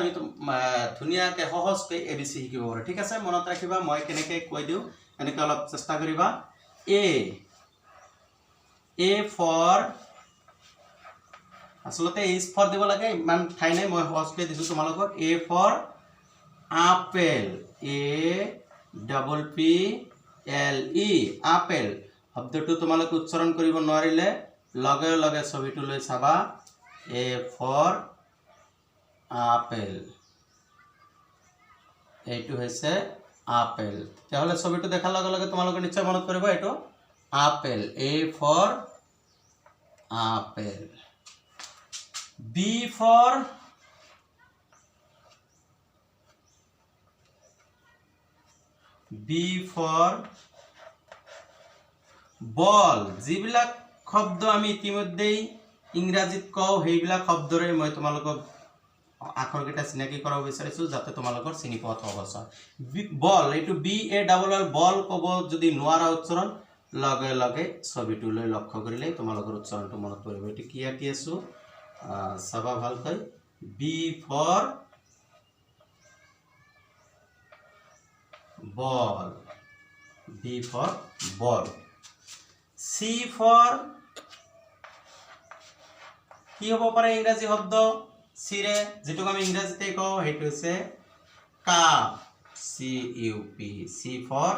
আমি ধুনীয়াকৈ সহজকৈ ABC শিকিব পাৰোঁ। ঠিক আছে, মনত ৰাখিবা, মই কেনেকৈ কৈ দিওঁ এনেকৈ অলপ চেষ্টা কৰিবা। A for আচলতে ইজ ফৰ দিব লাগে, ইমান ঠাই নাই, মই সহজকৈ দিছোঁ তোমালোকক। A for apple, APPLE apple. শব্দটো তোমালোকে উচ্চাৰণ কৰিব নোৱাৰিলে লগে লগে ছবিটো লৈ চাবা, A for আপেল, এইটো হৈছে আপেল। তেতিয়াহ'লে ছবিটো দেখাৰ লগে লগে তোমালোকে নিশ্চয় মনত পৰিব এইটো apple. A for apple. B for বল। যিবিলাক শব্দ আমি ইতিমধ্যেই ইংৰাজীত কওঁ সেইবিলাক শব্দৰে মই তোমালোকক আখৰকেইটা চিনাকি কৰাব বিচাৰিছোঁ যাতে তোমালোকৰ চিনি পোৱাত সহজ হয়। বল, এইটো BALL বল ক'ব যদি নোৱাৰা উচ্চাৰণ লগে লগে ছবিটোলৈ লক্ষ্য কৰিলেই তোমালোকৰ উচ্চাৰণটো মনত পৰিব। এইটো কি আঁকি আছোঁ চাবা ভালকৈ। B for ball, B for ball. C for কি হ'ব পাৰে ইংৰাজী শব্দ চিৰে, যিটোক আমি ইংৰাজীতে কওঁ সেইটো হৈছে cup, CUP। C for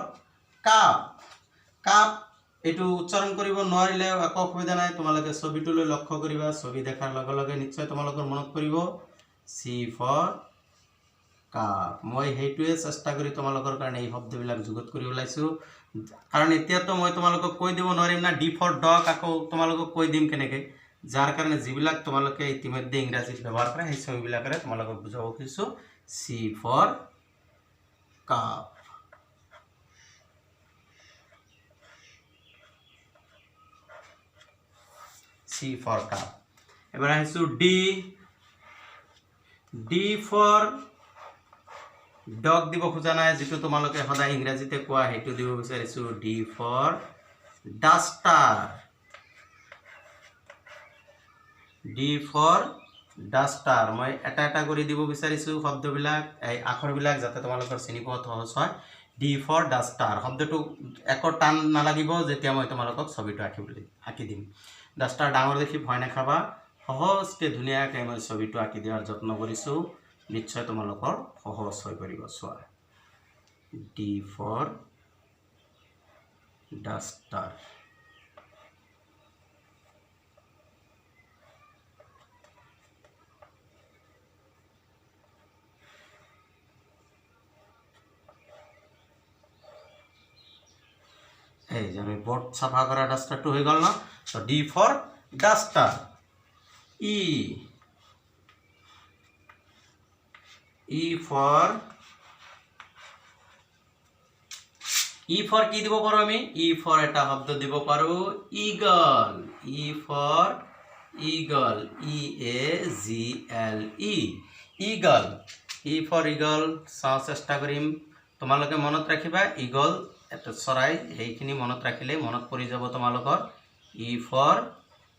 cup. Cup এইটো উচ্চাৰণ কৰিব নোৱাৰিলে একো অসুবিধা নাই, তোমালোকে ছবিটোলৈ লক্ষ্য কৰিবা, ছবি দেখাৰ লগে লগে নিশ্চয় তোমালোকৰ মনত পৰিব C for কাপ। মই সেইটোৱে চেষ্টা কৰি তোমালোকৰ কাৰণে এই শব্দবিলাক যুগত কৰি ওলাইছোঁ, কাৰণ এতিয়াতো মই তোমালোকক কৈ দিব নোৱাৰিম না D for ডগ, আকৌ তোমালোকক কৈ দিম কেনেকৈ, যাৰ কাৰণে যিবিলাক তোমালোকে ইতিমধ্যে ইংৰাজীত ব্যৱহাৰ কৰে সেই ছবিবিলাকেৰে তোমালোকক বুজাব খুজিছোঁ। C for cup. C for cup. এবাৰ আহিছোঁ D for ডগ দিব খোজা নাই, যিটো তোমালোকে সদায় ইংৰাজীতে কোৱা সেইটো দিব বিচাৰিছোঁ। D for duster, D for duster. মই এটা এটা কৰি দিব বিচাৰিছোঁ শব্দবিলাক, এই আখৰবিলাক, যাতে তোমালোকৰ চিনি পোৱাত সহজ হয়। D for ডাষ্টাৰ শব্দটো একো টান নালাগিব যেতিয়া মই তোমালোকক ছবিটো আঁকি দিম। ডাষ্টাৰ ডাঙৰ দেখি ভয় নাখাবা, সহজকৈ ধুনীয়াকৈ মই ছবিটো আঁকি দিয়াৰ যত্ন কৰিছোঁ, নিশ্চয় তোমালোকৰ সহজ হৈ পৰিব চোৱা। D for duster. এই যে আমি বোর্ড সাফা করা ডাস্টারটো হয়ে গেল না, তো D for duster. E for কি দিব পারো আমি? E for এটা শব্দ দিব পারো eagle, E for eagle, EAGLE eagle. E for eagle চাওঁ চেষ্টা কৰিম, তোমালোকে মনত ৰাখিবা ঈগল এটা চৰাই, এইখিনি মনত ৰাখিলে মনত পৰি যাব তোমালোকৰ E for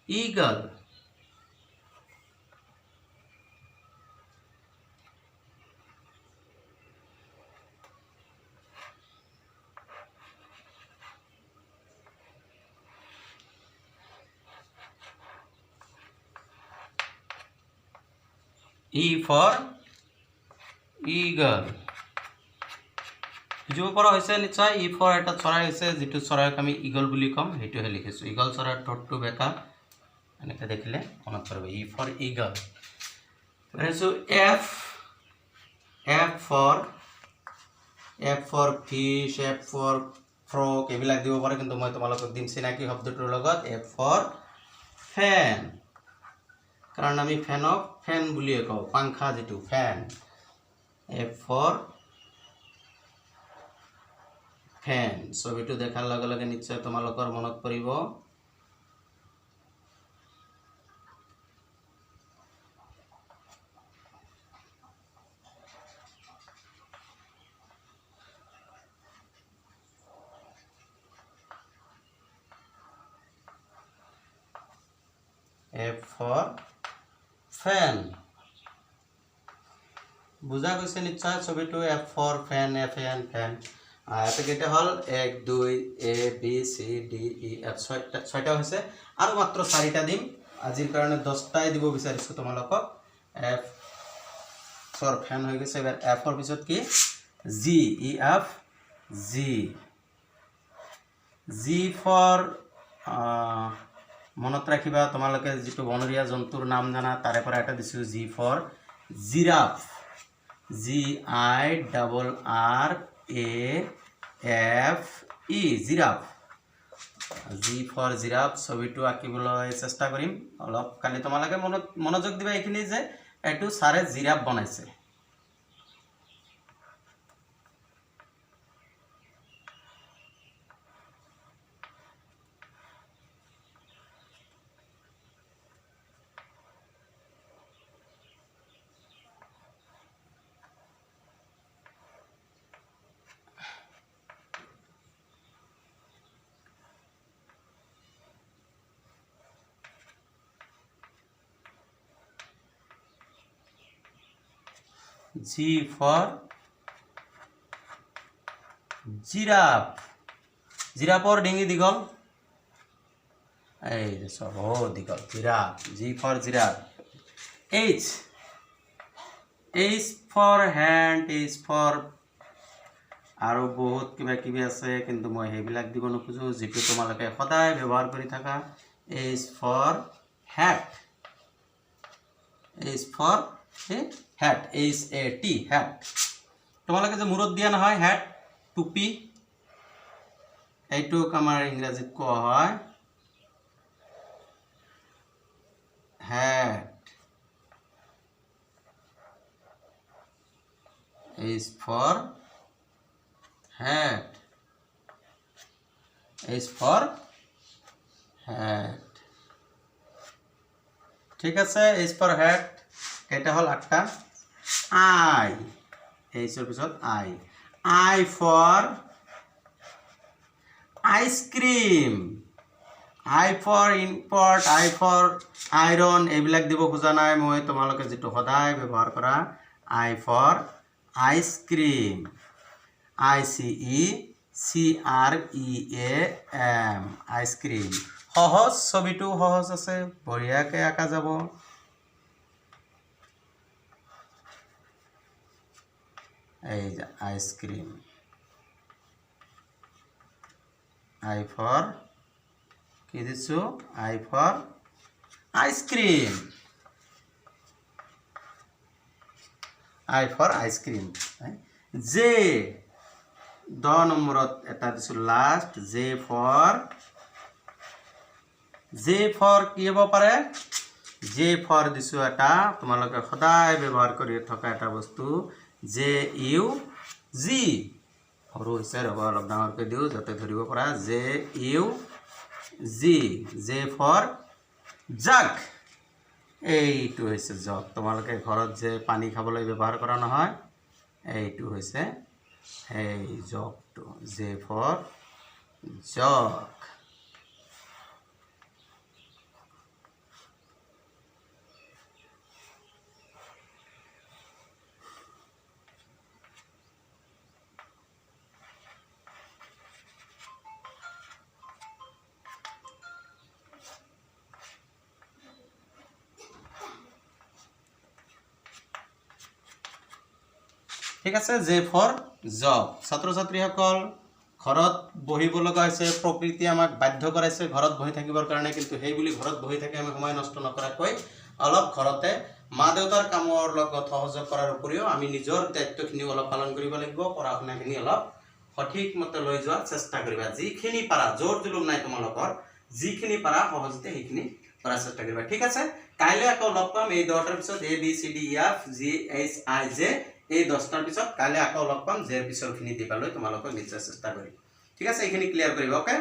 eagle. E for eagle বুজিব পৰা হৈছে নিশ্চয়। E for এটা চৰাই হৈছে, যিটো চৰাইক আমি ঈগল বুলি ক'ম, সেইটোহে লিখিছোঁ। ঈগল চৰাইৰ ঠোঁটটো বেঁকা, এনেকৈ দেখিলে মনত পৰিব E for eagle. F for fish, F for frog, এইবিলাক দিব পাৰে, কিন্তু মই তোমালোকক দিম চিনাকি শব্দটোৰ লগত F for ফেন, কাৰণ আমি ফেনক ফেন বুলিয়ে কওঁ, পাংখা যিটো ফেন। F for ফেন। ছবিটো দেখাৰ লগে লগে নিশ্চয় তোমালোকৰ মনত পৰিব F for ফেন। বুজা গৈছে নিশ্চয় ছবিটো F for fan F N fan এটা কেইটা হল 1 2 A B C D E F ছয়টা হৈছে আৰু মাত্ৰ 4টা দিম আজিৰ কাৰণে 10টাই দিব বিচাৰিছো তোমালোকক এফ ফৰ ফেন হৈ গৈছে এবাৰ এফৰ পিছত কি G E F G G four মনত ৰাখিবা তোমালোকে যেটো বনৰীয়া জন্তুৰ নাম জানা তাৰে পৰা এটা দিছো G four giraffe G I double R A F E giraffe G four giraffe ছবিটো আঁকিবলৈ চেষ্টা কৰিম অলপ কালি তোমালোকে মনোযোগ দিবা এইখিনি যে এটো সাৰে জিৰাফ বনাইছে G for giraffe জিৰাফৰ ডিঙি দীঘল এই সব দীঘল giraffe G for giraffe H for hand H for আৰু বহুত কিবা কিবি আছে কিন্তু মই হেবিলাক দিব নখুজো যেটো তোমালোকে সদায় ব্যৱহাৰ কৰি থাকা H for hat H for hat H A T hat তোমালোকে যে মুৰত দিয়া নহয় hat টুপি এইটো আমাৰ ইংৰাজীত কোৱা হয় hat H for hat H for hat ঠিক আছে H for hat এটা হল 8টা I H এর পিছত I for ice cream I for import I for iron এইবিলাক দিব খোজা নাই মই তোমালোকে যেটো সদায় ব্যৱহাৰ কৰা I for ice cream I C E C R E A M ice cream সহজ ছবিটো সহজ আছে বঢ়িয়াকে আঁকা যাব এই যে আইসক্রিম I for কি দিছো I for ice cream I for ice cream J 10 নম্বৰত এটা দিছো লাস্ট J for কি হ'ব পাৰে J for দিছো এটা তোমালোকে সদায় ব্যৱহাৰ কৰি থকা এটা বস্তু J U G সৰু হৈছে ৰব অলপ ডাঙৰকৈ দিও যাতে ধৰিব পৰা J U G J for jug এইটো হৈছে জগ তোমালোকে ঘৰত যে পানী খাবলৈ ব্যৱহাৰ কৰা নহয় এইটো হৈছে এই জগটো J for jug ঠিক আছে J for jog ছাত্ৰ ছাত্ৰীসকল ঘৰত বহিব লগা হৈছে প্ৰকৃতি আমাক বাধ্য কৰাইছে ঘৰত বহি থাকিবৰ কাৰণে কিন্তু হেই বুলি ঘৰত বহি থাকি আমি সময় নষ্ট নকৰাকৈ অলপ ঘৰতে মা দেউতাৰ কামৰ লগত সহযোগ কৰাৰ উপৰিও আমি নিজৰ দায়িত্বখিনি অলপ পালন কৰিব লাগিব পঢ়া-শুনাখিনি অলপ সঠিক মতে লৈ যোৱাৰ চেষ্টা কৰিবা যিখিনি পাৰা জোৰ জুলুম নাই তোমালোকৰ যিখিনি পাৰা সহজতে সেইখিনি কৰাৰ চেষ্টা কৰিবা ঠিক আছে কাইলৈ আকৌ লগ পাম এই 10টাৰ পিছত A B C D E F G H I J এই 10টাৰ পিছত কাইলৈ আকৌ লগ পাম জেৰ পিছৰখিনি দিবলৈ তোমালোকক নিশ্চয় চেষ্টা কৰিম ঠিক আছে এইখিনি ক্লিয়াৰ কৰিবা ওকে